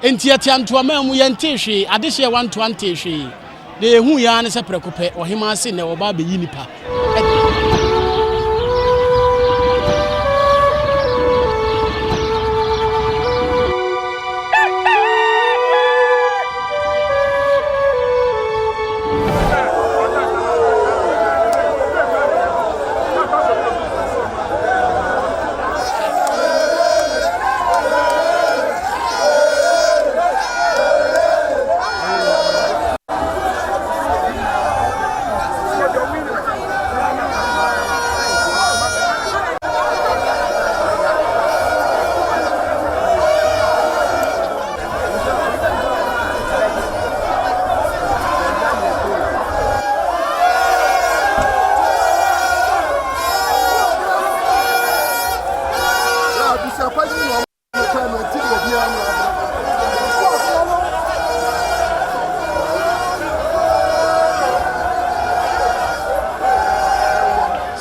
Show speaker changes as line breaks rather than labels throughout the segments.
enti atianto amamu yente hwe adehye 120 hwe de ehu ya ne se prekope ohima ase ne oba be yi nipa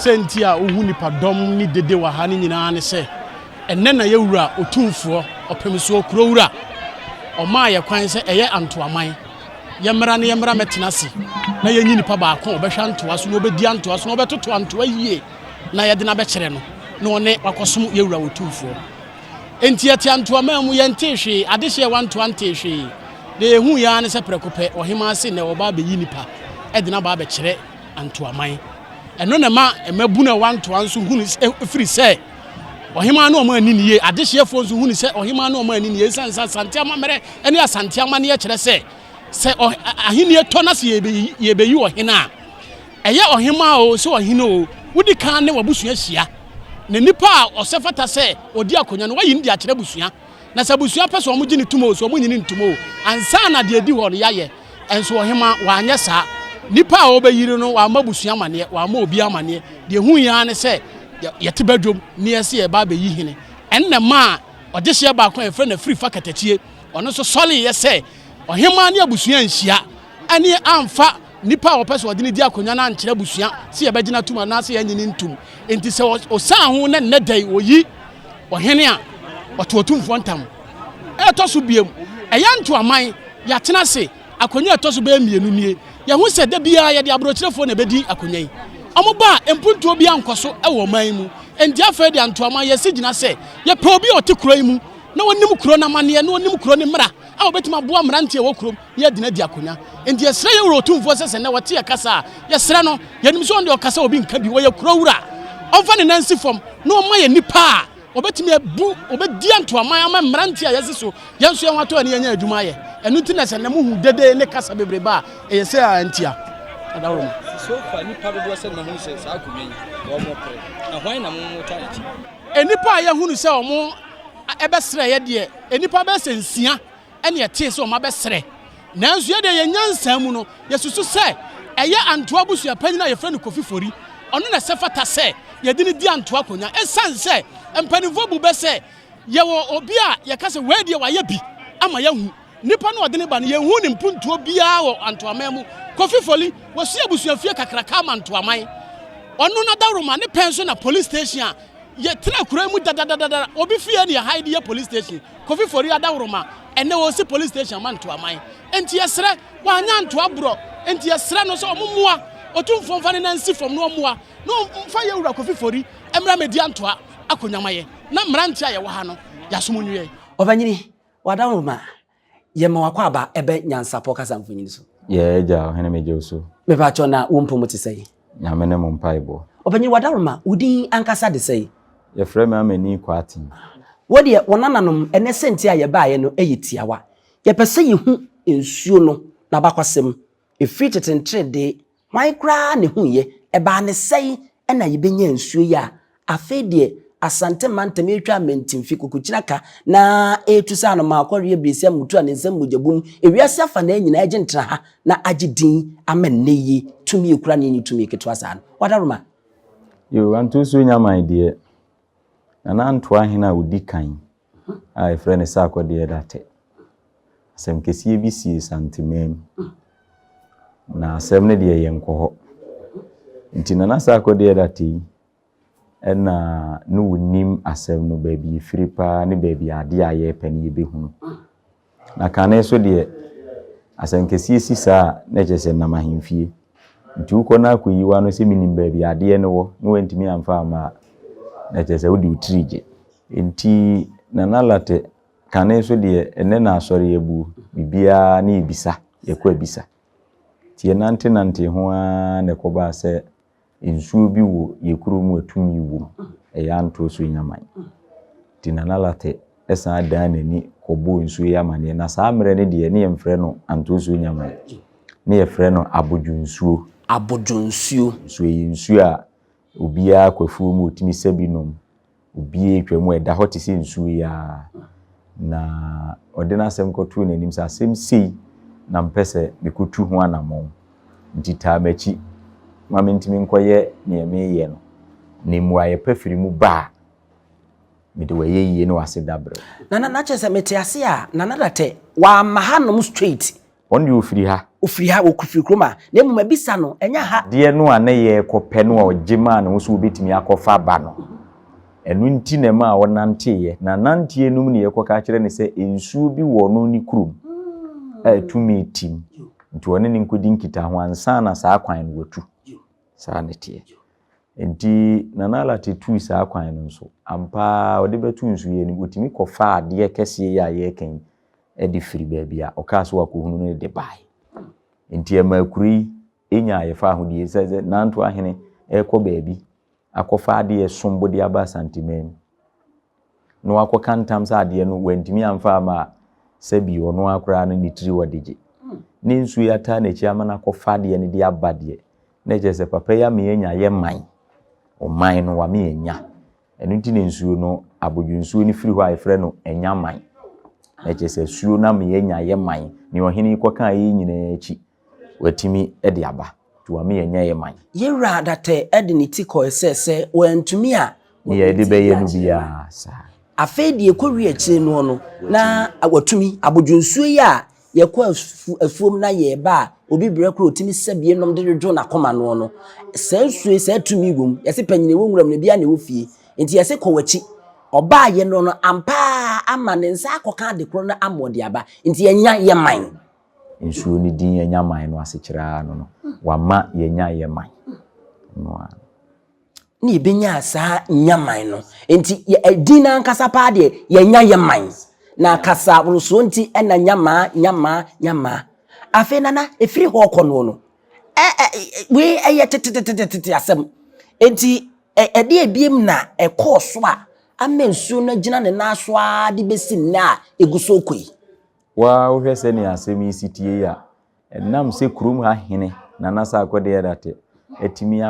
sentia ohu nipa dom ni dede wa ha ni nyina ne se enne na yewura otumfo opemso kurowura oma ye kwan se eye antoaman yemra ne yemra metenase na yenyi nipa ba ko obehwa antoa so no obedi antoa so no obetoto antoa yie na ye de na be kire no na one wakosum yewura otumfo enti ati antoaman mu yente hwe adehye 120 hwe de ehu ya ne se prekope ohima ase ne oba be yi nipa e de na ba be kire antoaman eno na ma emabu na 120 so hunu free say ohima na o ma ani niye adehyefo so hunu say ohima na o ma ani niye sansa sante amamere ene asante amane ye kire say ahini eto na se ye be yi ohina eye ohima o so ohina o wudi kan ne wabusua hia na nipa a osefata say odi akonya no wayi ndi a kire busua na se busua pese o mu gini tumo so o mu nyini ntumo ansa na de edi ho no yaye enso ohima wa anya sa nipa a obeyiri no wa mabusua mane wa ma obi amane de hu ya ne se yete badwom ne yesi e ba be yi hene enne ma odehye ba kwa efre na free fakatachie ono so soli ye se ohema ne abusua nhia ane amfa nipa a opese ode ne di akonya na nkire busua se ye bagina tuma na se yanyini ntum enti se osan ho na ne dai oyi ohene a ototumfo ntam etoso biem eya nto aman ya tena se akonya etoso be mienu nie ya hu se da bia ya de abrochirefo na bedi akonya yi omoba empuntuo bia nkoso ewo man mu enti afa de antoama ya sigina se ya pe obi otikuro yi mu na wonim kuro na mane na wonim kuro ni mra a obetima boa mrante wo kuro ya de na di akonya enti yesre ye wuro tumfo se na wote ya kasa yesre no yanim so onde okasa obi nka bi wo ya kuro wura onfa ne nansi fom na o ma ya nipa obetimi ebu obedi antoama ama mrante ya yesiso yenso ya wato ani nya adwuma ye enu tina se na muhu dede ne kasa bebreba eyese antia adawro
so fa nipa dodo se na hu se sa akomen wo mo pre na hwan na mo taiti
enipa ya hunu se omo ebesre ye de enipa be se nsia ene ye tie se omo besre nanso ye de ye nyansa mu no yesusu se eye antoa busua panyina ye frɛ no kofifori ono na se fata se ye de ne di antoa konya esan se empanifo bu be se ye wo obi a ye ka se we de wa ye bi ama ye hu nipa no ode ne ba no ye hu ne mpuntuo bia wo antoaman mu kofifoli wosu abusua fie kakraka ama antoaman ono na dawroma ne penso na police station ye tena kura mu dadadada obi fie ne hide ye police station kofifori adawroma ene wo si police station man antoaman enti yesre wa anya antoa bro enti yesre no so omumua otumfo mfa ne nansi fom no omua no mfa ye wura kofifori emra medi antoa akonyamaye na mrantia ye wo ha no yasomunwie
obanyini wadawroma yema wakwa aba ebe nyansapo kasa mfunyini so
ye ja hene meje so
me ba chona wompo mutisei
nyame ne mompaibo
obanyi wadaroma udin ankasa de sei
ye frɛ me amani kwati
wode wonananom ene senti a ye baaye no eyitiawa ye pese ye hu ensuo no na bakwasem efiri tetentre de wan kra ne hu ye eba ne sei ena ye benya ensuo ya afedie asante mantem etwa mentimfi kokuchiraka na etusa no makware brisia mutu an nsem mujabum ewiase afa na nyina age ntra ha na agedin amanneyi tumi ekura ne tumi ketwa san wadaroma
yo antu so nyama idea na antu ahina odi kan ai friend sa akwade date asem kesie bi sie santimem na asem ne de yenko ho ntina na sa akwade date no nim asem no baby firipa ne baby ade aye pani be hunu na kane so de asankesi si saa na kyese na mahemfie nti uko na akoyiwa no se minim baabi ade ne wo no wantimi amfa ama na kyese wo di utrije nti na nalate kane so de ene na asori ebu bibia na ebisa yekọ ebisa tie nante ho a ne koba se nsuo bi wo yekuru mu atumi wo eya nto so nyaman ti na nalate esa da nani kobo nsuo ya mane na saa mre ne de ne yemfre no anto so nyaman ne yefre no abodwonsuo so nsuo a obia kwafuo mu otimi sabinom obia etwamu eda hot si nsuo ya na odena asem kotu nanim sa asem sei na mpese bekutu ho anamon nti tamachi mame ntimi nkoye ne meyɛ no ne muaye pafiri mu ba me de waye yie no ase dabre
na kyese mete ase a na date wa mahanom straight
on you ofiri ha
okufiri kroma na mu mabisa no enya ha
de no ane ye kopɛ no ogima na wo so obetimi akɔfa ba no enu nti na ma wonanteye na nantie num ne yekoka kire ne se ensuo bi wo no ni kurum tumi tim nti woni ne nkodi nkita ho ansa na saa kwan no watu saa netie enti na nala tetu saa kwan no so ampa ode betu nsuo ye ni otimi kofa ade kese ya ye kan edi firi ba bia okaso akohunu no de bai enti amakuri enya ye fa ho die se nanto ahene ekɔ baabi akofa ade sombo de aba santimen no akoka ntam sa ade no wantimi amfa ama sabi ono akora no nitiri wadege ne nsu ya ta na chi ama na akofa ade ne de aba de na je se papa ya me enya ye man o man no wa me enya enu nti ne nsu no abodwunsu ni firi hɔ ayefrɛ no enya man na je se suo na me enya ye man ne ohene koka yi nyina chi watimi de aba to wa me enya ye man
yewra date edinity ko sese wantumi a
ne ye de beye no bia sa
afedi ekɔwi akire no na awatumi abodwunsuo yi a yekɔ afuom na ye ba obi brekro otimi sabie nom de dwo na koma no sansuo sa tumi wom yese panyine wo nwuram ne bia ne wo fie enti yese kɔwachi oba ye no ampa ama ne nsa akɔka de kro na amode aba enti yenya ye man
nsuo ni din yenya man no asekira no wama yenya ye man no
ni benya saa nyaman no enti din na nkasa pa de yenya ye man na kasa ruso nti ena nyama afi nana efiri ho kono no we eye tete asem enti ede ebiem na ekoso a amensu na gina ne naso a de besi na eguso koi
wa wo hwese ne asem isitie ya enam se kurum ha hene na nasa akode yadate etimi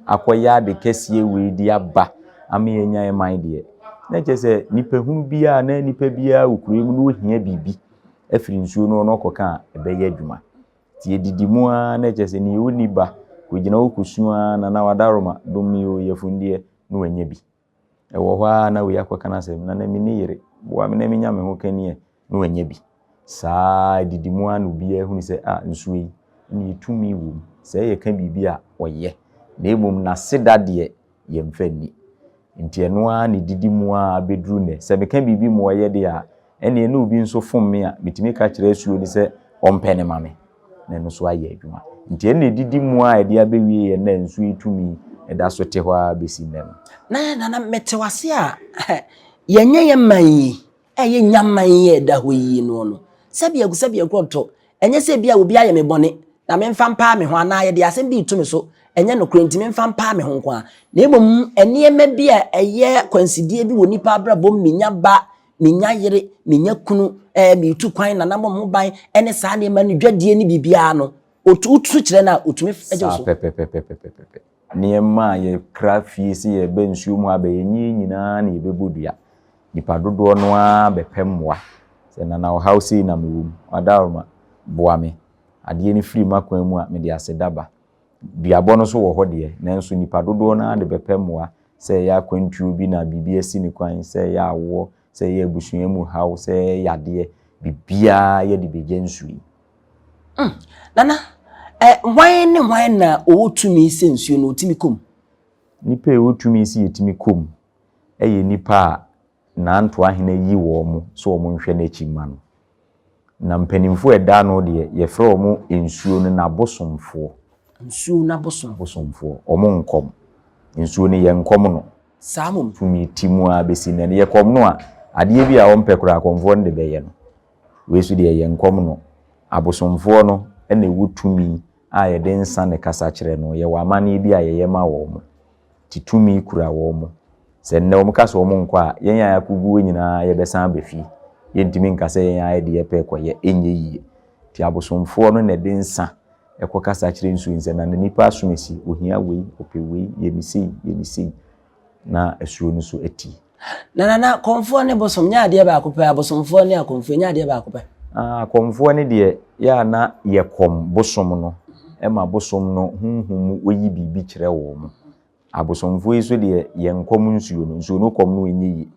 akoya de kesie we di aba ame yenya e man de na kyese nipa hum bia na nipa bia ukurum no hia bibi afiri nsuo no no koka ebeye adwuma tie didimu a na kyese ni woni ba kogina wokusua na wadaroma domio yefundie no wanya bi ewo hwa na we yakoka na asem na mi ni yere bo am na mi nya me ho kanie no wanya bi saa didimu a no bia hu ni se nsuo yi ni tumi wo se ye kan bibia oyɛ na emom na seda de ye mfani nti eno a ne didimu a bedru ne se me kan bibi mo oyɛ de a ene ne obi nso fom me a metimi ka kyerɛ asuo ni se ɔmpɛ ne mame na no so ayɛ adwuma nti ene didimu a ede abewie ye na nsuo itumi eda so te hɔ a besi nem
na metewase a yenye ye man yi eye nyaman ye da hɔ yi no sabia kwoto enye se bia obi aye me bone na me mfa mpa me ho ana ye de asem bi tumi so enye no krenti me mfa mpa me ho kwa na emom eniema bi a eye kwansidie bi woni pa brabo menya ba menya yere menya kunu mi tu kwan na namo ho ban ene saa ne ma no dwadie ni bibia no otu kyerɛ na otumi eje so
pepe niema ye krafie si ye bensuo mu abayenyi nyina na ye bebodua nipa dodo no a bepemmoa se na na house na mewum adaroma boame ade ni free makwan mu a me de asedaba duabɔ no so wɔ hɔ de nanso nipa dodo na de bepemmoa se ya kwantuo bi na bibia si ni kwan se ya awo se ya busua mu hawo se yade bibia ye de begensuyi
nana why na otumi sensuo no otimi kom
nipa otumi si yetimi kom eye nipa na anto ahene yi wo mo so wo nhwe na echi ma no na mpanimfo eda no de ye frɛ omo ensuo no na bosomfo
nsuo na bosom
bosomfo omo nkom nsuo no ye nkom no
samum
tumi timu a besi na ye kom no a ade bi a wompɛ kura akomfo no de bɛyɛ no we su de ye nkom no abosomfo no na wutumi a ye de nsa ne kasa kyerɛ no ye wamane bi a ye ma wo mo titumi kura wo mo sɛ nne wo kasa wo mo nkɔ a yen ya yakubu nyina ye besan befi yentimi nkasa yen ya de ye pɛ kɔyɛ enye yie ti abosomfo no na de nsa ekɔ kasa kyerɛ nsu nse na nipa asomesi ohia wei opewei yemisi na asuo no so eti
na konfo ne bosom nya ade ba akopɛ abosomfo ne akonfo nya ade ba akopɛ
akonfo ne de ya na ye kom bosom no ema bosom no hunhum oyi bibi kyerɛ wo mo abosomfo yi so de ye nkom nsuo no kom no enye yi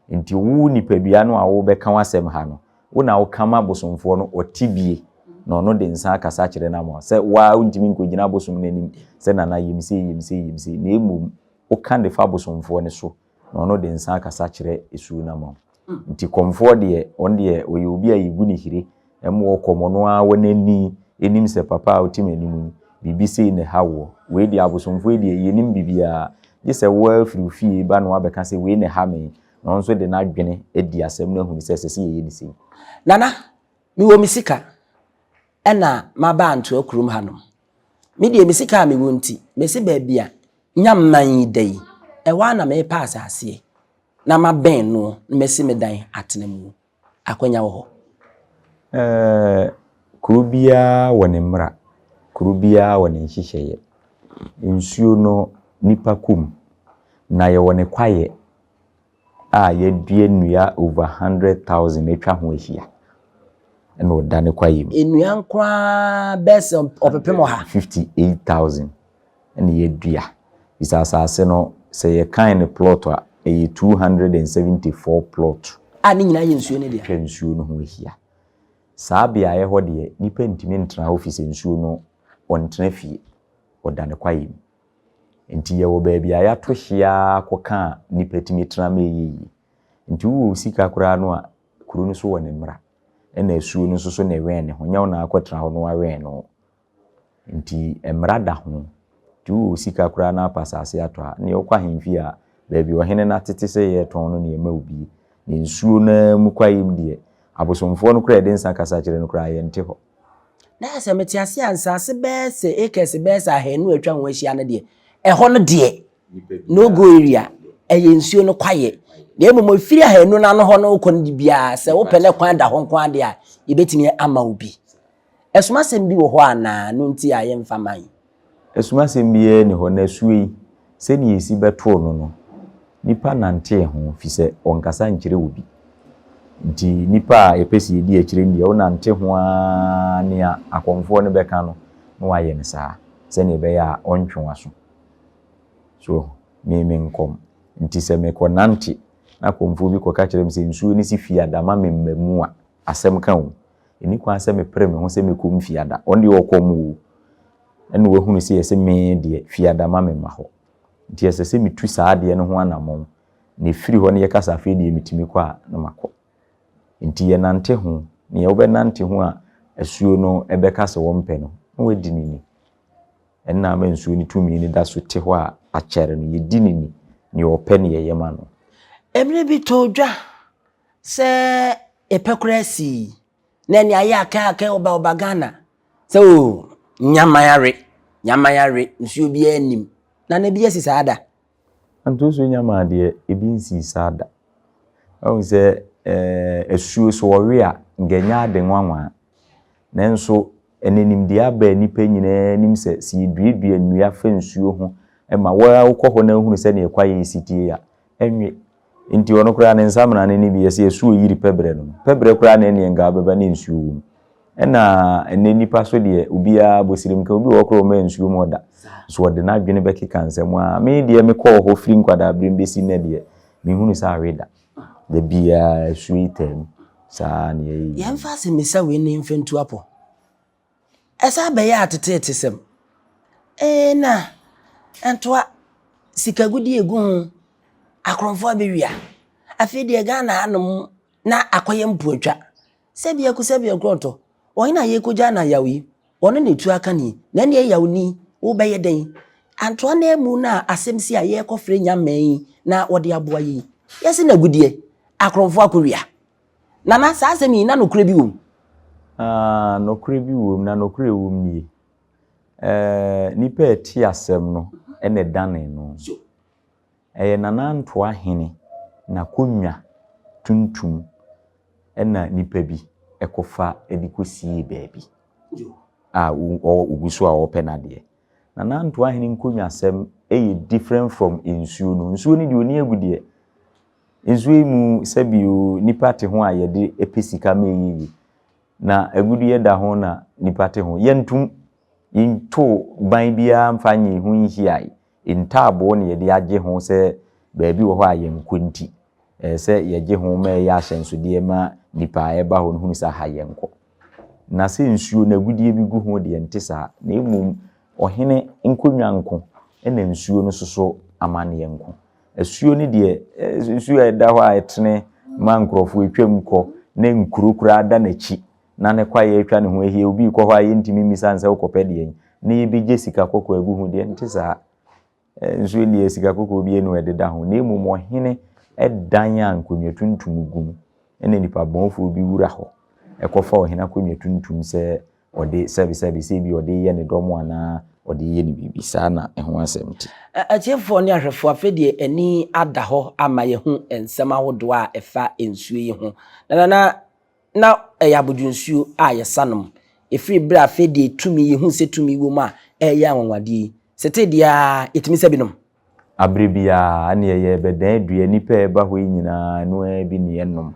nti wu nipadua no a wo bɛka wasɛm ha no wo na wo kama abosomfo no otibie na ono de nsa akasa kyerɛ na mo sɛ wa ntimi nkogina abosom n'anim sɛ nana yemse na emum wo kan de fa abosomfo ne so na ono de nsa akasa kyerɛ esu na mo nti komfo de on de oye obi a yigu ne hire ɛmo komo no a wonani enim sɛ papa a otimi anim bibi sei ne hawo we de abosomfo de yenim bibia ye sɛ wa firifie ba no abɛka sɛ we ne ha me na onso de na adwene edi asɛm no ahunu sɛ sɛ ye ni sei
nana mi wo misika ɛna maba anto akurum hanom me de misika me wo nti me se ba bia nyamman dai ɛwa na me pass ase na maben no me se me dan atenemu akwanya wo ho
kurubia wone mra kurubia wone nhyehyeye nsuo no nipa kum na ye wone kwaye a ye due nnua over 100,000 etwa ho ahia ena odane kwaye mu
ennua nkwa best opepem ha
58,000 ena ye dua bisa asase no se ye kan ne plot a 274 plot
ani nyina ye nsuo ne dia
nsuo no ho ahia saa bia ye ho de nipa ntimi ntra office nsuo no ontena fie odane kwaye mu nti ye wo ba bia ya to hia koka nipa timi tra ma yi nti wo sika kura no a kuro no so wone mra ena asuo no so na wen ne ho nya na akotra ho no awen no nti emra da ho nti wo sika kura na pasase ato a ne okwa hemfi a ba bi ohene na tete se ye ton no ne ma obi ne nsuo na mu kwayim de abosomfo no kura de nsa kasa kire no kura ye nte ho
na se metiase ansase be se ekese be se ahenu atwa ho ahia ne de ɛhɔ no de no go area ɛyɛ nsuo no kwaye na emu firi ahenu na no hɔ no kɔ no bia sɛ wo pɛ ne kwan da ho kwan de a yebetimi ama obi esuma sem bi wo hɔ ana no nti a ye mfa man
esuma sem bi ne hɔ na suyi sɛ ne yesi beto no nipa nante ho fi sɛ onkasa nkyere obi nti nipa a epesi edi akyire ndi wo nante ho a ne akonfo ne bɛka no no waye ne saa sɛ ne bɛya a ontwe waso so me nkom nti se me ko nante na komfo bi ko ka kyerem se nsuo ni si fiada ma memmamu a asem ka wo eni kwa se me pre me ho se me kom fiada onde wo kom wo ene wo hunu se yese me de fiada ma memma ho nti yese se mitu saa de no ho anamon ne firi ho ne ye kasa fe de mitimi kwa na makɔ nti ye nante ho ne ye wo be nante ho a asuo no ebe kasa wo mpɛ no na wadi nini enna ma nsuo ni tumi ni da so te ho a akyere no ye di nini ne opɛ ne ye yema no
emre bi to dwa se epekurasi na ni aya aka oba Ghana se o nyamayare nsuo bi anim na na bi asisa ada
anto so nyama de ebi nsi sada o se asuo so wɔwe a nganya ade nwanwa nanso enenim de aba nipa nyina nim se si duedue nnua fa nsuo ho ma wa wokɔ hɔ na hunu se ne ekwaye sitie a enwe nti ono kura ne nsamna ne ni bi yesi esuo yiri pebre no pebre kura ne ne nga baba ne nsuo ena ene nipa so de obia bosirim ka obi wokro ma nsuo mo da so wode na adwene bɛkeka nsɛm a me de me kɔ hɔ firi nkwada brembesi na de me hunu sa aweda de bia suitem sa ne yi
yemfa se misa we ne mfentu apo esa be ya atete tesem na entoa sikagudi egu akronfo abewia afi de Ghana anom na akoye mpuatwa sebia ku sebia kronto o ina ye ko jana yawi ono ne tu aka ni na ne yawni wo beye den anto na emu na asemsi a ye kofre nyaman na wode aboa yi yesi na gudie akronfo akoria nana sa asemi na no kure bi wom
no kure bi wom na no kure wom nie nipa eti asem no ene dane no nana nto ahene na konwa tuntum ena nipa bi ekofa edikosie baabi uguso a open de nana nto ahene nkonwa asem different from insuo no nsuo ni de oni agudie nsuo mu sabio nipa te ho a ye de epesika meyi na agudie da ho na nipa te ho yentum into ban bia mfanye ho hiai intabo ne ye de age ho se baabi wo ho a ye nkonti se ye ge ho ma ye ahyenso de ma nipa eba ho no hu sa ha ye nko na se nsuo na agudie bi gu ho de ntesa na emum ohene nkonwa nko ena nsuo no soso amane ye nko asuo ni de nsuo eda ho a etene ma nkrofo etwam kɔ na nkurukura ada na chi na ne kwa ye etwa ne ho ehie obi kɔ hɔ a ye ntimi misanse wokɔpɛ de na ye bi je sika kokɔ agu ho de ntesa nsuo ni sika kokɔ obi enu ededa ho na emum ohene edan a nkonwa tuntum gum ena nipa bonfo bi wura hɔ ekɔfa ohene akonwa tuntum se ode service bi ode ye ne domo ana ode ye ne bibi saa na eho asɛmti
achiefo ne ahwefo afedie ani ada hɔ ama ye hu ensɛm ahodo a efa ensuo yi ho na eyabodwu nsuo a ye sanom efiri bra afedie tumi ye hu se tumi wo ma eya anwade sete dia etimi sɛ binom
abrebia ane ye bedan adua nipa eba hɔ nyina no bi ne enom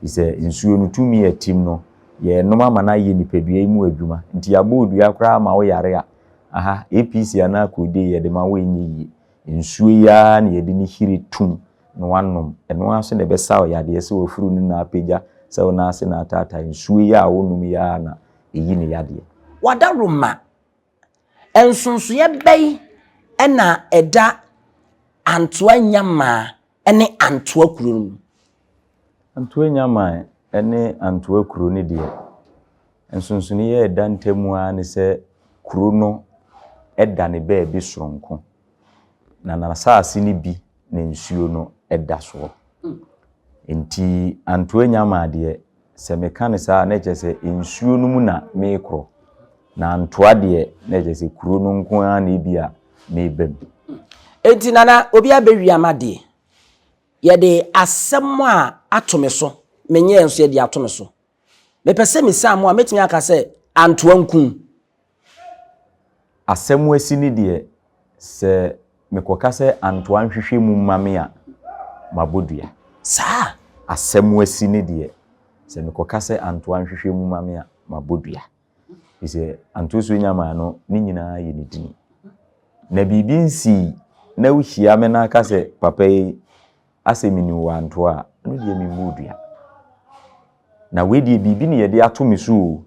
ise nsuo no tumi atim no ye nom ama na ye nipa dua mu adwuma nti abo dua kra ma wo yare a aha APC ana akode ye de ma wo enyi nsuo ya na ye de ni hiri tum no wanom eno aso ne besa o yade se wo furu ni na apagya se wo na ase na atata nsuo ya wo num ya na eyi ne yade
wadaroma ensunsu ye bɛyi ɛna ɛda antoa nyama ɛne antoa kuro no
antoa nyama ɛne antoa kuro ne de ensunsu ne ye ɛda ntemu a ne se kuro no ɛda ne baabi soronko na saase ni bi na nsuo no ɛda so enti antoa nyama de se meka ne saa na kyese nsuo no mu na mekro na antoa de na kyese kuro no nko a na bia mebam
enti nana obi abewi amade ye de asɛm a atome so menye enso ye de atome so mepese me sam a metimi aka se antoa nkun
asɛm asi ni de se mekoka se antoa nhwehwe mu mame a mabodua
saa
asɛm asi ni de se mekoka se antoa nhwehwe mu mame a mabodua ise antoa so nyama no ni nyina ye ni dini na bibi nsi na wuhia me na aka se papa yi asemini wa antoa no de mi modua na we de bibi ne ye de ato me so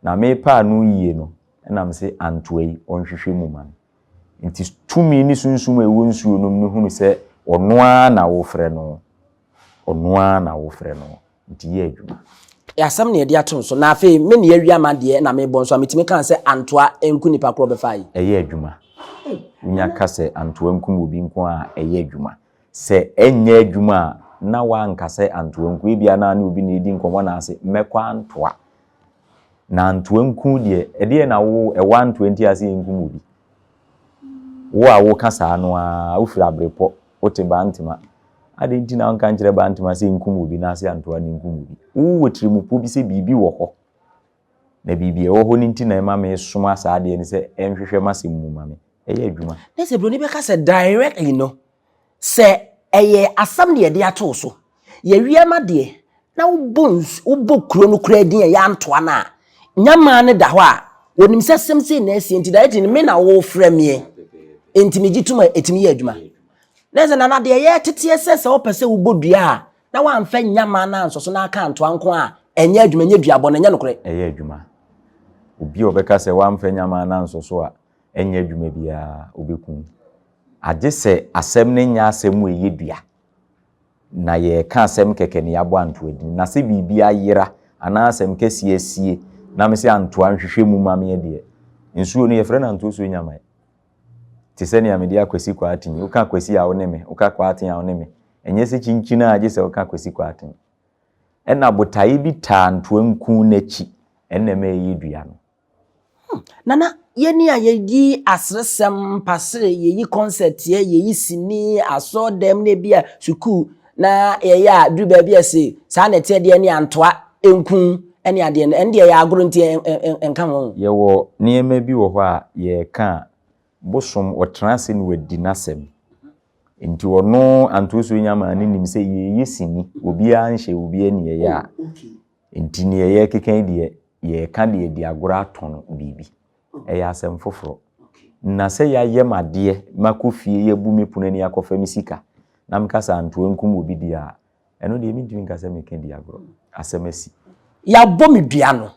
na me pa no yie no na me se antoa yi onhwehwe mu man nti tumi ni sunsum ewo nsuo no me hunu se onoa na wo frɛ no nti ye adwuma
yasam ne de atom so na afi me ne awi amade na me bon so ametimi kan se antoa enku nipa kro be fai
eye adwuma unya ka se antoa nku obi nko a eye adwuma se enye adwuma na wa nka se antoa nku bia na na obi na edi nkomo na ase mmekwa antoa na antoa nku de ede na wo 120 ase nku obi wo a wo kasa no a wo fira brepo wo te ba ntima ade nti na nka nkyere ba ntima se nku obi na ase antoa ni nku obi wo wotiri mu po bi se bibi wo ho na bibi wo ho ni nti na ema me soma asa ade ni se enhwehwe masem mu mame eye adwuma
na se broni be ka se directly no se eye asam de de ato so ye wiama de na wo kuro no kura din ya antoa na nyama ne da ho a wonim se semse na esi nti da eti me na wo frame enti me gituma etimi ye adwuma na se na de ye tete se wo pese wo bodua na wa amfa nyama na nso so na aka antoa nko a enye adwuma nye duabɔ na nye nokore
eye adwuma obi obeka se wa amfa nyama na nso so a enye adwuma bia obekun age se asɛm ne nya asɛm eye dua na ye ka asɛm keke ne yabo anto adi na se bibia yera ana asem kesi esie na me se antoa nhwehwe mu ma me de nsuo no ye frɛ na nto so nyama ti sɛ ne amedi akwasi kwa atin uka kwasi a wo ne me uka kwa atin a wo ne me enye se chinchina age sɛ uka kwasi kwa atin ɛna botae bi taa ntoa nku n'achi ɛna me yi dua no
nana yeni a yeyi asresem pasre yeyi concert yeyi sini aso dem ne bia suku na yeya du ba bia se sa na te de ne antoa enku ene ade ne ende ya agoro nti enka ho
ye wo niema bi wo hɔ a ye ka bosom wo transe ne wadi nasem nti ono antoso nyama ne nim sɛ yeyi sini obi a nhye obi ani ye ya nti ne ye kekan de ye ka de di agoro aton bibi ɛyɛ asɛm foforo na sɛ yɛayɛ madeɛ makofie yɛbu me puna ni akɔfa me sika na mkasa antoa nkum obi di a ɛno deɛ mentumi nkasa meka di agoro asɛm asi
yɛabɔ me dua no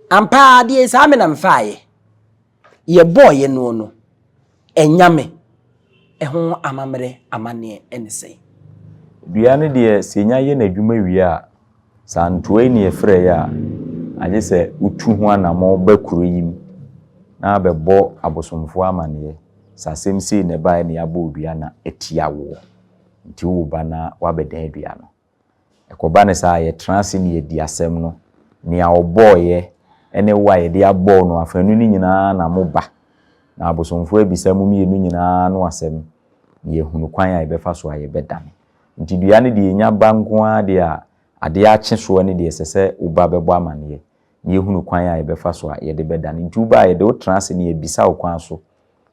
ampa deɛ saa me na mfaaye yɛbɔ ye no ɛnyame ɛho amamere amane ɛne sɛ
dua no deɛ sɛ nya yɛ n'adwuma wie a sa antoa ni yɛfrɛ yɛ a agye sɛ utu ho anamɔ bakuro yim na bɛbɔ abosomfo amane sa asɛm sei ne bae ne abɔ odua na etia wo nti wo ba na wabɛdan adua no ɛkɔba ne saa yɛ transe ne yɛdi asɛm no ne a ɔbɔɔyɛ ɛne wa yɛde abɔɔ no afanu ne nyinaa na mo ba na abosomfo abisa mu mienu nyinaa no asɛm ne yɛhunu kwan a yɛbɛfa so a yɛbɛdane nti dua ne de nya ba nko a de a ade akye soɔ ne de sɛ uba bɛbɔ amane ne yɛhunu kwan a yɛbɛfa so a yɛde bɛdane nti uba yɛde wo transe ne yɛbisa wo kwan so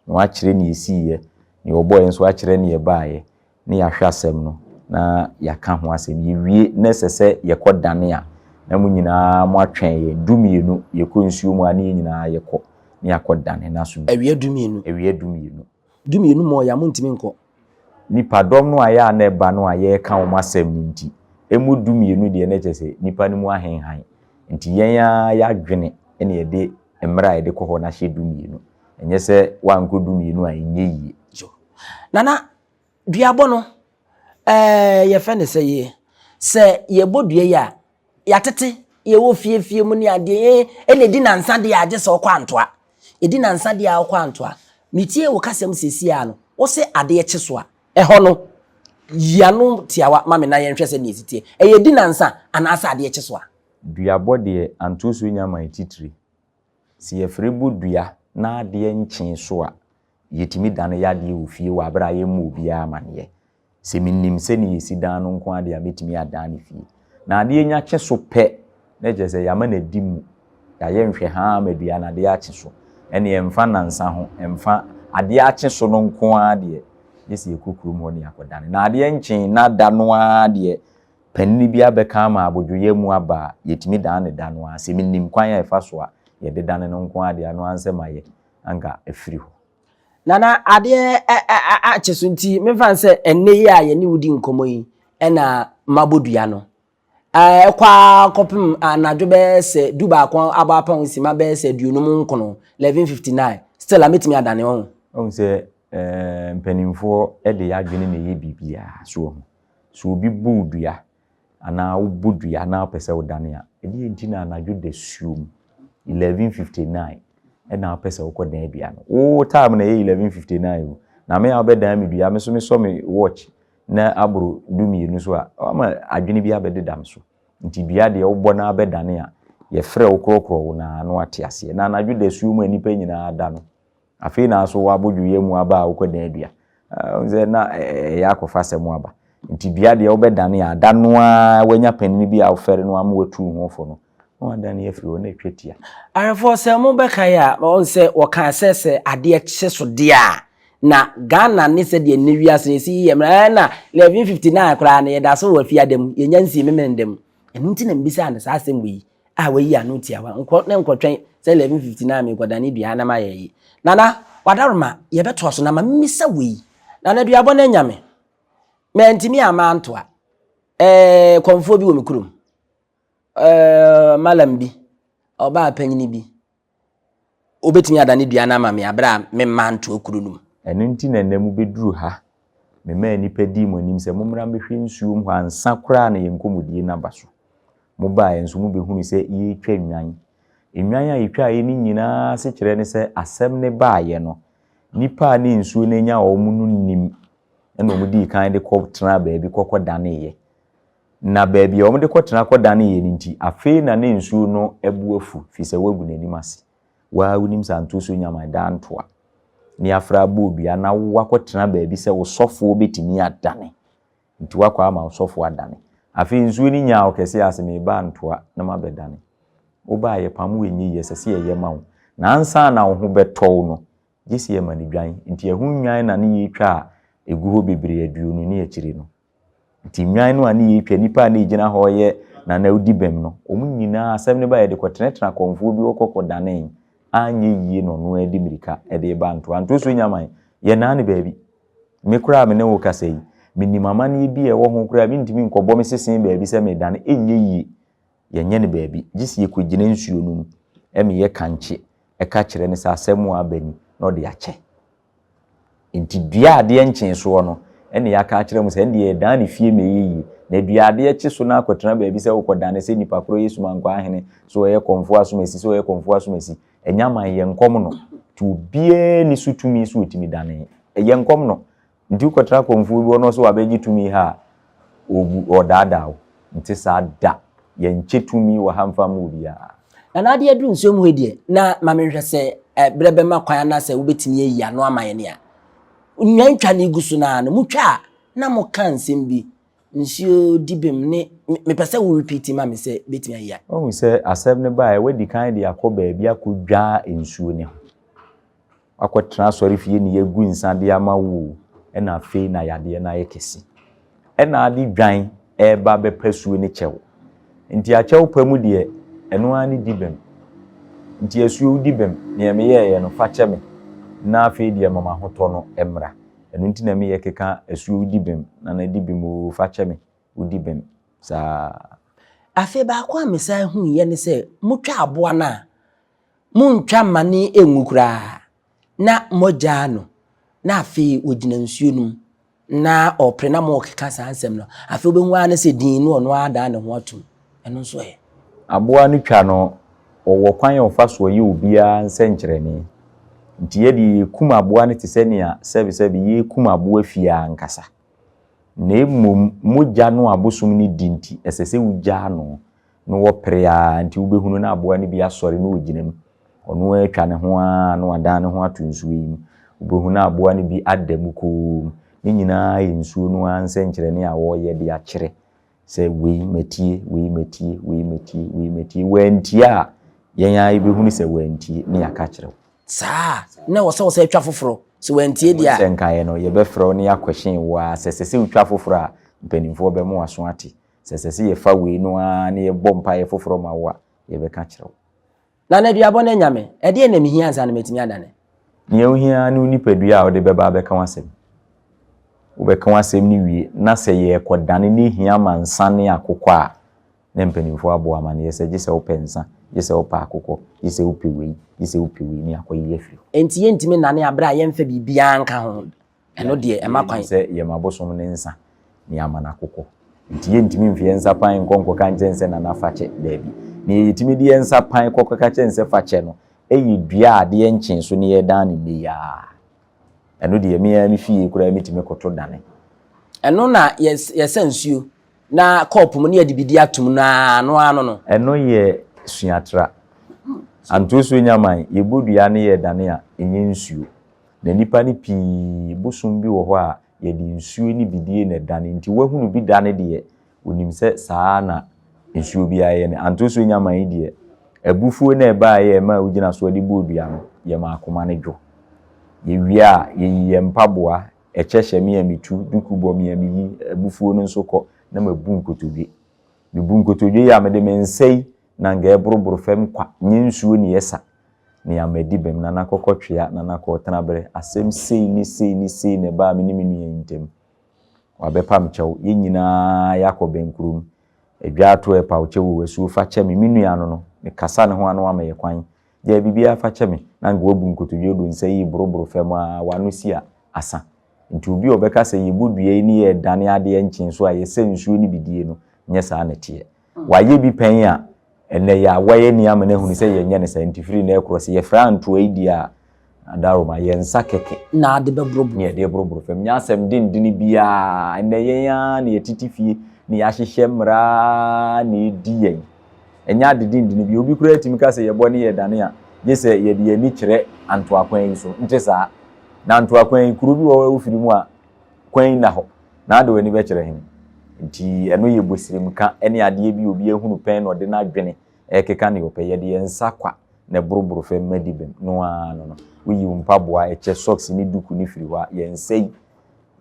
na wakyerɛ ne yɛsiiɛ ne ɔbɔɔyɛ nso akyerɛ ne yɛbaayɛ ne yɛahwɛ asɛm no na yɛaka ho asɛm yɛwie na sɛ yɛkɔ dane a na mu nyinaa mo atwɛn yɛ dumienu yɛkɔ nsuo mu a ne nyinaa yɛkɔ ne yɛakɔ dane na so
awie dumienu mo ya mo ntimi nkɔ
nipa dɔm no a yɛ a na ɛba no a yɛka wo asɛm no nti emu dumienu deɛ ne kyɛ sɛ nipa no mu ahenhan nti yɛn a yɛadwene ne yɛde mmra yɛde kɔ hɔ na hyɛ dumienu ɛnyɛ sɛ wankɔ dumienu a ɛnyɛ yie
nana duabɔ no yɛfɛ ne sɛ ye sɛ yɛbɔ dua yi a yɛatete yɛwɔ fiefie mu ne adeɛ ɛna di nansa deɛ agye sɛ ɔkɔ antoa ɛdi nansa deɛ a ɔkɔ antoa metie wo kasɛm sɛsi a no wo sɛ adeɛ kye so a ɛhɔ no yiano tiawa ma me na yɛnhwɛ sɛ ne ɛsitie ɛyɛ di nansa anaasɛ adeɛ kye so a
duabɔ deɛ anto so nyama titiri si yɛfrɛ bɔ dua na adeɛ nkye so a yɛtumi dane yɛadeɛ wɔ fie wɔ abra yɛmu obiara amaneɛ sɛ menim sɛ ne yɛsi dan no nko adeɛ a mɛtumi adan ne fie na adeɛ nya kye so pɛ na kyerɛ sɛ yɛama na di mu yɛayɛ nhwɛ ha ma dua na adeɛ akye so ɛne yɛmfa nansa ho ɛmfa adeɛ akye so no nko adeɛ yɛsi yɛkukurom hɔ ne yɛakɔdane na adeɛ nkye na da no adeɛ panini bi abɛka ama abodwoyɛ mu aba yɛtumi dan ne da no a sɛ menim kwan a ɛfa so a yɛde dane no nko adeɛ no ansɛm ayɛ anka afiri hɔ
nana adeɛ akye so nti memfa sɛ ɛnɛ yi a yɛne wodi nkɔmmɔ yi ɛna mabɔdua no ɛkwa kɔpem anadwo bɛyɛ sɛ du baako aba apa ho sima bɛyɛ sɛ aduonum nkono 11:59 still a metumi adane ho
ɔhu sɛ mpanimfoɔ ɛde yɛadwene na ɛyɛ biribiaa so ho so obi bɔ dua anaa wobɔ dua anaa wopɛ sɛ wodane a ɛdeɛ nti na anadwo da suom 11:59 ɛna wopɛ sɛ wokɔ dan dua no wo time na ɛyɛ 11:59 o na me a wobɛdan me dua me so mesɔ me watch na aboro dumienu so a ama adwene bi abɛdeda me so nti dua deɛ wobɔ na abɛdane a yɛfrɛ wo korɔkorɔ wo na no ate aseɛ na anadwo da suom a nipa nyinaa da no afei na so wabodwoyɛ mu aba a wokɔ dan dua sɛ na ɛyɛ akɔfa sɛ mu aba nti dua deɛ wobɛdane a da no a wanya panini bi a wofɛre no ama watu ho fo no na wadane afiri hɔ na ɛtwa tia
arefo sɛ mo bɛkae a ɔn sɛ wɔka sɛ adeɛ kye so deɛ a na Ghana ne sɛ deɛ ne wiase ne si yɛmra na 11:59 koraa na yɛda so wɔ fie adam yɛnya nsi memendem ɛno nti na mbisa ne saa asɛm wɔ yi a wayi ano tiawa nkɔtwɛn sɛ 11:59 me kɔdane dua na ma yɛyi nana wadaroma yɛbɛtoa so na ma mmisa wɔ yi nana duabɔ no nyame mantimi ama antoa kɔmfoɔ bi wɔ me kurom malam bi oba panyini bi obetimi adane dua na ma me abra me manto okuru num
ɛno nti na nnamu beduru ha me ma nipa di mo nim sɛ momra mbehwe nsuom ho ansa kora na yɛnkɔmudie na ba so mo ba enso mo be hunu se ye twa nwan enwan a yetwa ye ni nyina se kire ne se asem ne ba ye no nipa ne nsuo ne nya o mu nim ena mo di kan de ko tena baabi kokko dane ye na baabi o mo de ko tena ko dane ye nti afi na ne nsuo no ebu afu fi se wagu n'anim ase wa unim santo so nya man da ntoa ni afra bo bia na wo akotena baabi se wo sofo betimi adane nti wakwa ama wo sofo adane afi nsuo ni nya okese aseme ba ntoa na mabedane wo ba ye pam wenyi ye sese ye ma wo na ansa na wo ho beto no gisi ye mani dwan nti ehu nwan na ne yetwa egu ho bebre aduonu ne akiri no nti nwan no ani yetwa nipa na ejina ho ye na na udi bem no omu nyina asem ne ba ye de kotenetena konfo bi okokko dane anye yie no no edi mirika ede ba nto so nyaman ye na ne baabi me kura me ne wo kasa yi mini mama ne bi e wo ho kura bi ntimi nkobo me sesen baabi se me dane enye yie ye nye ne baabi gisi ye kogina nsuo no eme ye kanche e ka kire ne sa asemu abani no de ache nti dua ade nchen so no ene ya ka kire mu se ende ye dan ne fie me yie na dua ade chi so na akotena baabi se wo kodane se nipa kro Yesu manko ahene so ye konfo asomesi so ye konfo asomesi enyaman ye nkom no tu bie ni sutumi so otimi dane ye nkom no nti ukotra konfo bi ono so wabeji tumi ha obu odadawo nti sa da ye nche wa hamfa mu bia
na ade adu nsuo mu hedie na mamenhwe se brebe makwan na se wobetimi ayi ano amaye ne a nwan twa ne gusu na no mutwa na mo kan nsem nsuo dibem ne me pese wo repeat ma me se betimi ayi a
o se asem ne ba e wadi kan de akoba bia kodwa nsuo ne akotra sori fie ne yegu nsade ama wo na afi na yade na yekesi na ade dwan e ba be pasuo ne chew nti a chew pamu de eno ani dibem nti asuo dibem ne me ye no fa cheme na afi de mama hoto no emra eno nti na me ye keka asuo dibem na dibem o fa cheme udibem sa
afi ba kwa mesa hu ye ne se mutwa aboa na muntwa mane enwukura na moja no na afi ogina nsuo num na opre na mo keka sansem no afi obenhu ane se din no ono ada ne ho atum eno so ye
aboa no twa no owo kwan ofa so ye obia nsenkyerene nti ye di kum aboa ne tisenia sebi ye kum aboa fia nkasa na emom moja no abosum ni dinti esese uja no no wo prea nti ubehunu na aboa ne bi asori no oginam ono atwa ne ho a no ada ne ho atunsuo yi ubehunu na aboa ne bi adamu ko ni nyina nsuo no ansenkyerene a wo ye de akire se we metie wantia yenya ibehunu se wantie ne yakakire
sa na wo se atwa foforo se wantie dia
se nkae no ye befro ne yakwehyen wa sesese utwa foforo a mpanimfo be mu aso ate sesese ye fa we no a ne ye bompa ye foforo ma wa ye be ka kire
na na duabo na nyame e de na mihia ansa na metimi adane
ne ohia ne unipadua a wo de beba be ka wasem wo be ka wasem ni wie na se ye kodane ne hia mansane akokọ a ne mpanimfo abo amane ye se gise wo pensa gise wo pa akokọ gise wo pewe ni akoyi afiri
enti ye ntimi nane abra ye mfa bibia nka ho eno de e makwan
se ye mabosom ne nsa ni amana akokọ nti ye ntimi mfie nsa pan nkonko ka njense na nafache dabi ni yitimi de nsa pan kokko ka chense fache no eyi dua ade enchin so ne ye dan ne ya eno de me fie kura mitimi koto dane
eno na ye sensuo na kopo mu ne adibidi atum na ano no
eno ye suatra antoso nyaman ye bodua ne ye dane a enye nsuo na nipa ne pi busum bi wo ho a ye di nsuo ni bidie na dane nti wahunu bi dane de onim se saa na nsuo bi aye ne antoso nyaman de abufuo na eba ye ma ugina so de bodua no ye ma akoma ne dwo ye wia ye mpaboa echehye me amitu dukubo me ami abufuo no nso kọ na mabu nkotodwe me bu nkotodwe ya me de mensei na nga eboroboro fam kwa nyensuo ni yesa ni amadi bem na nakokotwea na nakotena bere asem sei ne ba me ni menu yentem wabepam chew ye nyina yakoben kurum edwato e pauche wo wesu fa che me menu ya no me kasa ne ho anu amaye kwan je bibia fa che me na nga wabu nkotodwe do nsei boroboro fam a wanu si a asa nti obi obeka se yebodua ni ye dane ade enchin so a ye sensuo ni bidie no nye saa na tie waye bi pen a ene ya waye ni amene hunu se yenye ne scientific na ekro ye franto idia adaroma yensa keke
na de bebrobo
ne de brobro fam nya asem din bia ene yen ya ne titifie ne ya hyehyɛ mra ne diyen enya de din bi obi kura atimi ka se ye bɔ ne ye dane a je se ye de ani kyerɛ anto akwan so nte saa na anto akwan kuro bi wo ofiri mu a kwan na ho na de wani be kyerɛ hin nti eno ye bosirim ka ene ade bi obi ehunu pen no de na adwene ekeka ne opɛ ye de yensa kwa ne brobro fam madibem no no uyi mpaboa eche socks ni duku ni firi wa yensei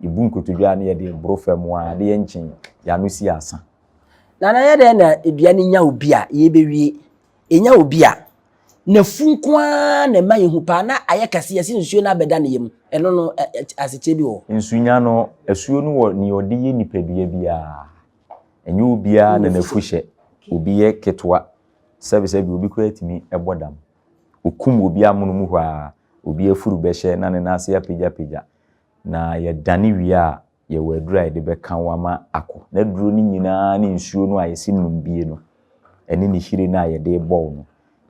ibu nkotodwa na ye de bro fam wa de yenkyin ya no si asa
na ye de na eduane nya obi a ye bewie enya obi a na funkwa na ma yehu pa na ayekase yesi nsuo na beda ne yem eno no aseche bi wo
nsunya no asuo no wo ni ode ye nipadua bia enye obi a na nafuhye obi ye ketwa service bi obi kura atimi ebodam okum obi amono mu hwa obi afuru behye na ne nase ya pagya na ye dane wi a ye wadura de beka wama akọ na duro ni nyina ne nsuo no ayesi numbie no ene ni hire na ye de bọ no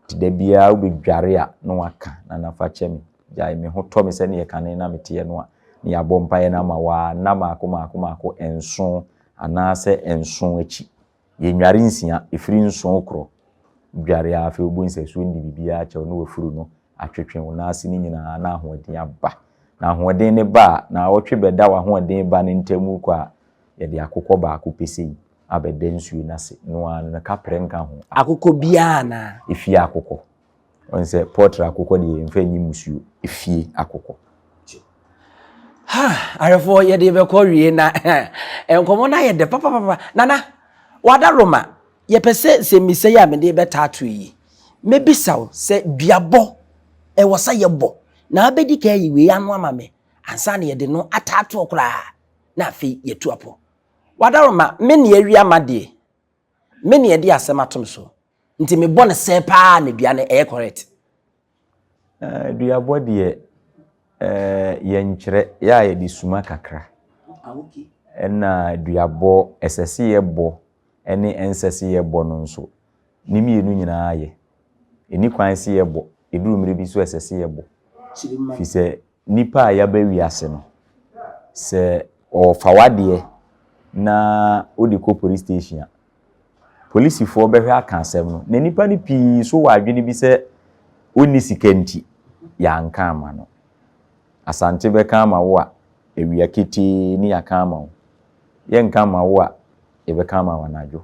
ti da bia obedware a no aka na nafa kyemi jai me ho to me se ne ye kane na mete no a ne ya bọ mpaye na ma wa na maako enso anase enso achi ye nware nsia efiri nso kro dware a fe obonse so ndi bibia acha no wafuru no atwetwe wo na ase ni nyina na ahoden aba na ahoden ne ba na wotwe beda wa ahoden ba ne ntamu kwa ye de akokọ ba akopesei abeda nsuo na se no an na kapre nka ho
akokọ bia na
efie akokọ onse portrait akokọ de mfa nyi musuo efie akokọ
arefo ye de be ko wie na enkomo na ye de papa nana wada roma ye pese se mise ya me de be tato yi mebisaw se duabo e wosa ye bo na abedi ka yi we anu ama me ansa na ye de no atato kra na afi ye tuapo wada roma me ne awi amade me ne ye de asem atom so nti me bo ne se pa na duane e correct
duabo de yenkyere ya ye di suma kakra ena duabo esese ye bo ene ensese ye bo no nso ni mienu nyina ye eni kwan se ye bo eduru mire bi so esese ye bo fi se nipa ya ba wiase no se o fawade na odi ko police station police fo behwe aka asem no na nipa ni pi so wa adwene bi se oni sikanti ya nka ama no asante be ka ma wo a ewia kiti ni ya ka ma wo ye nka ma wo a e be ka ma wanadwo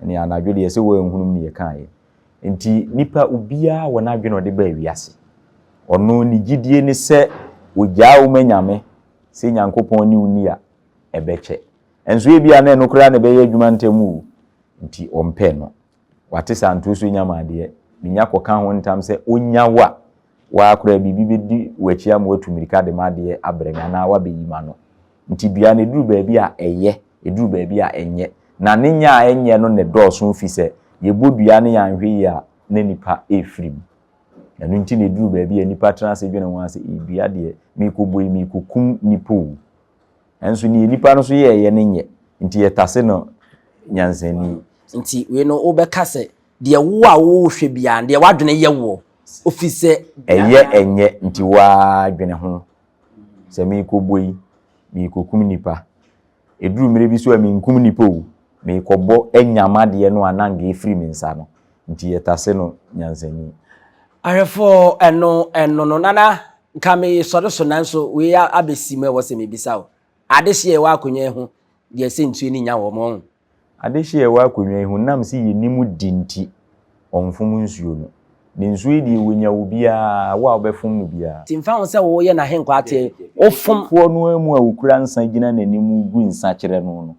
ni anadwo de se wo enhunum ni ye kan ye nti nipa obia wo na adwene de ba wiase ono ni gidie ni se ogya wo manyame se nyankopon ni uni a e beche enso e bia na eno kra na be ye adwuma ntemu nti ompe no wate santo so nyamade binya koka ho ntam se onyawa wa akura bibi bedi wachi am watu mirika de made abrenya na wa beyima no nti bia ne duru baabi a eye eduru baabi a enye na ne nya a enye no ne dɔɔso fi se ye bodua ne ya nhwe ya na nipa efrim enu nti ne duru baabi a nipa tena se dwene ho ase ebia de mi ko boy mi ko kum nipo enso ni nipa no so ye ne nye nti ye tase no nyansani
nti we no obeka se de wo a wo hwe bia de wadwene ye wo ofise
eye enye nti wa dwene ho se mi ko boy mi ko kum nipa eduru mire bi so a mi nkum nipa o mi ko bo enyama de no ananga efiri mi nsa no nti yetase no nyansani
arefo eno no nana nka me soro so nanso we ya abesi me wo se me bisa o adehye wa akonwa ho de se ntu ni nya wo mo
adehye wa akonwa ho nam se yenimu dinti onfom nsuo no ne nsuo di wonya wo bia wa obefom no bia
timfa ho se wo ye na henko ate ofom
fo no amu a wukura nsa gina nanimu gu nsa kyere no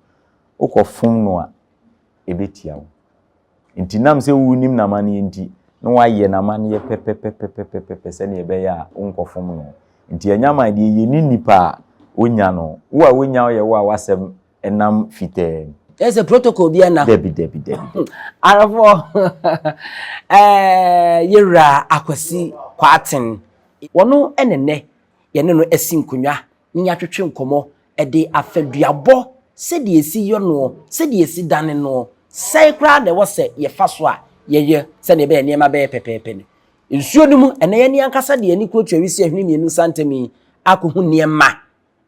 ukofom no a ebetia wo nti nam se wunim na mane nti no waye na mane ye pepepepepepe se ne ebe ya unkofom no nti anyama de ye ni nipa onya no wo a wonya ye wo a wasem enam fite
there's a protocol bia na
debi
arafo yera akwasi kwaten wono enene ye ne no asi nkonwa nya twetwe nkomo e de afaduabo se de esi yo no se de esi dane no sai kra na wo se ye fa so a ye se ne be niema be pepepe ne nsuo no mu ene ye ni ankasa de ani ko twawisi ahwini mienu santemi akohu niema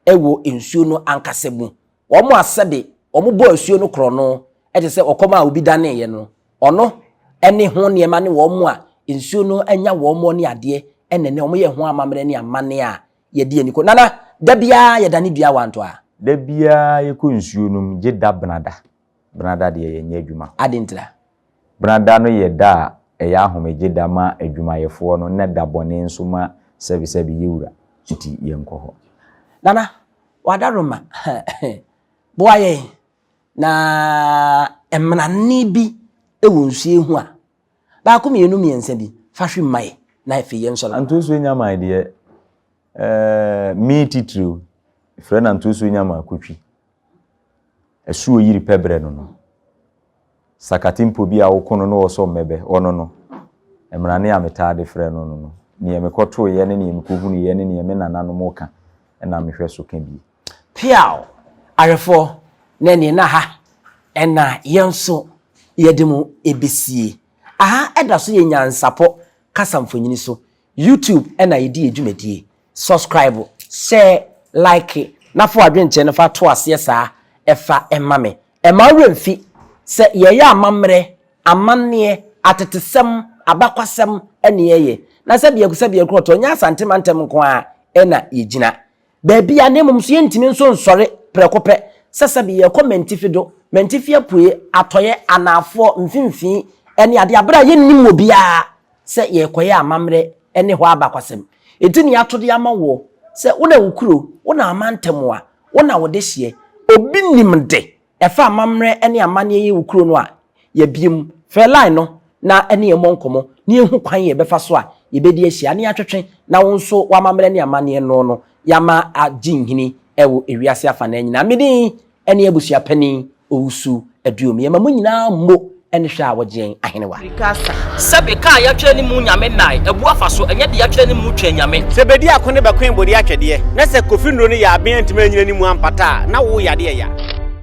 ewo nsuo no ankasa mu omo asede omo bo nsuo no kro no e te se okoma obi dane ye no ono ene ho niema ne wo mo a nsuo no anya wo mo ne ade enene omo ye ho amamre ne amane a ye de ani ko nana da bia ye dane dua wanto a
da bia ye ko nsuo no mu je da Brada de ye nya adwuma
adintra
Brada no ye da eya ahomeje da ma adwumayefo no ne da bone nso ma sebi yewura nti ye nkoho
nana wadaroma boaye na emnani bi ewo nsuo ehu a ba ko mienu miensa bi fa hwe mai na efe ye nso
antoso nya mai de me titru friend antoso nya ma kotwi esuo yiri pebre no sakatimpo bi a wokono no wo so mebe ono no emrane a metade frɛ no ne yemekoto ye ne yemekohunu ye ne yemenana mo ka na mehwɛ so ka bi
piao arefo na ne na ha ena yenso yedemu ebesie aha eda so ye nyansapo kasamfonyini so YouTube ena yedi edwumadie subscribe share like na fo adwenche no fa to ase saa efa emame emaweremfi se ye amamre amanne atetesem abakwasem ene ye na se bia kroto nya asantemantem nko a ena yegina baabi a nemum so yentimi nso nsore prekope sese bia comment fido mentifi apue atoye anafo mfimfi ene ade abra yennim obia se ye koye amamre ene ho abakwasem etini atode amawo se wona wukuro wona amantem a wona wode hye obi nimde efa amamre ene amane ye wukuro no a ye biem fe line no na ene ye monkomo ne ehu kwan ye befa so a ye bedi ahia ne atwetwe na wonso wa amamre ne amane no yama ajinhini ewo ewiase afa na nyina medi ene abusua pani owusu aduom ye mamu nyina mmo ene hwa wogen ahenewa
sebe ka ya twa ni mu nyame nai ebu afa so enye de ya twa ni mu twa nyame
sebedi akone be kwen bodi atwede na se Kofi Nro ne ya aben ntime nyina ni mu ampata na wo yade ya